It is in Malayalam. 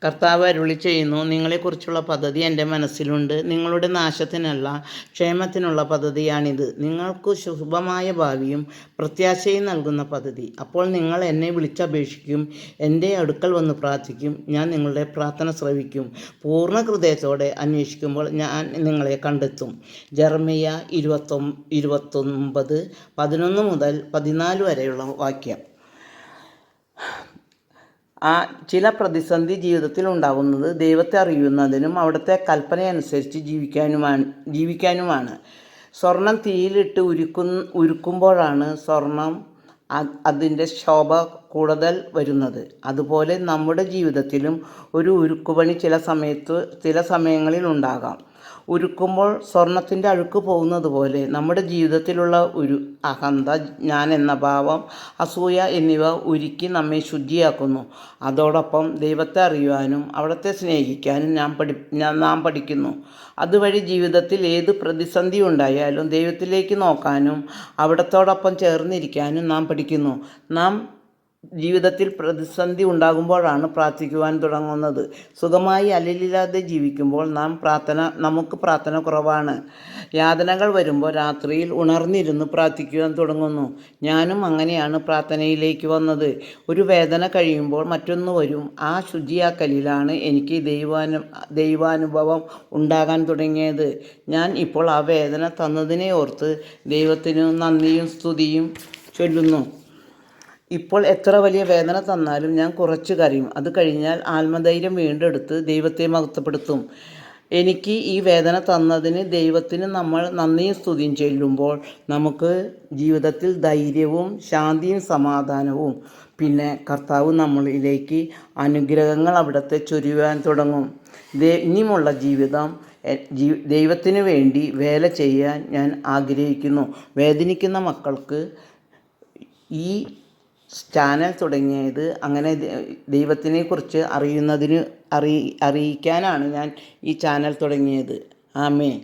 കർത്താവ് അരുളി ചെയ്യുന്നു, നിങ്ങളെക്കുറിച്ചുള്ള പദ്ധതി എൻ്റെ മനസ്സിലുണ്ട്. നിങ്ങളുടെ നാശത്തിനല്ല, ക്ഷേമത്തിനുള്ള പദ്ധതിയാണിത്. നിങ്ങൾക്ക് ശുഭമായ ഭാവിയും പ്രത്യാശയും നൽകുന്ന പദ്ധതി. അപ്പോൾ നിങ്ങൾ എന്നെ വിളിച്ചപേക്ഷിക്കും, എൻ്റെ അടുക്കൽ വന്ന് പ്രാർത്ഥിക്കും. ഞാൻ നിങ്ങളുടെ പ്രാർത്ഥന ശ്രവിക്കും. പൂർണ്ണ ഹൃദയത്തോടെ അന്വേഷിക്കുമ്പോൾ ഞാൻ നിങ്ങളെ കണ്ടെത്തും. ജെറമ്യ 29:11 മുതൽ 14 വരെയുള്ള വാക്യം. ചില പ്രതിസന്ധി ജീവിതത്തിൽ ഉണ്ടാകുന്നത് ദൈവത്തെ അറിയുന്നതിനും അവിടുത്തെ കൽപ്പനയനുസരിച്ച് ജീവിക്കാനുമാണ്. സ്വർണം തീയിലിട്ട് ഉരുക്കുമ്പോഴാണ് അതിൻ്റെ ശോഭ കൂടുതൽ വരുന്നത്. അതുപോലെ നമ്മുടെ ജീവിതത്തിലും ഒരു ഉരുക്കുപണി ചില സമയങ്ങളിൽ ഉണ്ടാകാം. ഉരുക്കുമ്പോൾ സ്വർണത്തിൻ്റെ അഴുക്ക് പോകുന്നത് പോലെ നമ്മുടെ ജീവിതത്തിലുള്ള ഒരു അഹന്ത, ഞാൻ എന്ന ഭാവം, അസൂയ എന്നിവ ഉരുക്കി നമ്മെ ശുദ്ധിയാക്കുന്നു. അതോടൊപ്പം ദൈവത്തെ അറിയുവാനും അവിടുത്തെ സ്നേഹിക്കാനും നാം പഠിക്കുന്നു. അതുവഴി ജീവിതത്തിൽ ഏത് പ്രതിസന്ധി ഉണ്ടായാലും ദൈവത്തിലേക്ക് നോക്കാനും അവിടത്തോടൊപ്പം ചേർന്നിരിക്കാനും നാം പഠിക്കുന്നു. നാം ജീവിതത്തിൽ പ്രതിസന്ധി ഉണ്ടാകുമ്പോഴാണ് പ്രാർത്ഥിക്കുവാൻ തുടങ്ങുന്നത്. സുഖമായി അലലില്ലാതെ ജീവിക്കുമ്പോൾ നമുക്ക് പ്രാർത്ഥന കുറവാണ്. യാതനകൾ വരുമ്പോൾ രാത്രിയിൽ ഉണർന്നിരുന്ന് പ്രാർത്ഥിക്കുവാൻ തുടങ്ങുന്നു. ഞാനും അങ്ങനെയാണ് പ്രാർത്ഥനയിലേക്ക് വന്നത്. ഒരു വേദന കഴിയുമ്പോൾ മറ്റൊന്ന് വരും. ആ ശുചിയാക്കലിലാണ് എനിക്ക് ദൈവാനുഭവം ഉണ്ടാകാൻ തുടങ്ങിയത്. ഞാൻ ഇപ്പോൾ ആ വേദന തന്നതിനെ ഓർത്ത് ദൈവത്തിന് നന്ദിയും സ്തുതിയും ചൊല്ലുന്നു. ഇപ്പോൾ എത്ര വലിയ വേദന തന്നാലും ഞാൻ കുറച്ച് കരയും. അത് കഴിഞ്ഞാൽ ആത്മധൈര്യം വീണ്ടെടുത്ത് ദൈവത്തെ മഹത്വപ്പെടുത്തും. എനിക്ക് ഈ വേദന തന്നതിന് ദൈവത്തിന് നമ്മൾ നന്ദിയും സ്തുതിയും ചൊല്ലുമ്പോൾ നമുക്ക് ജീവിതത്തിൽ ധൈര്യവും ശാന്തിയും സമാധാനവും, പിന്നെ കർത്താവ് നമ്മളിലേക്ക് അനുഗ്രഹങ്ങൾ അവിടുത്തെ ചൊരിയുവാൻ തുടങ്ങും. ഇനിയുമുള്ള ജീവിതം ദൈവത്തിന് വേണ്ടി വേല ചെയ്യാൻ ഞാൻ ആഗ്രഹിക്കുന്നു. വേദനിക്കുന്ന മക്കൾക്ക് ഈ ചാനൽ തുടങ്ങിയത് അങ്ങനെ ദൈവത്തിനെക്കുറിച്ച് അറിയിക്കാനാണ് ഞാൻ ഈ ചാനൽ തുടങ്ങിയത്. ആമേൻ.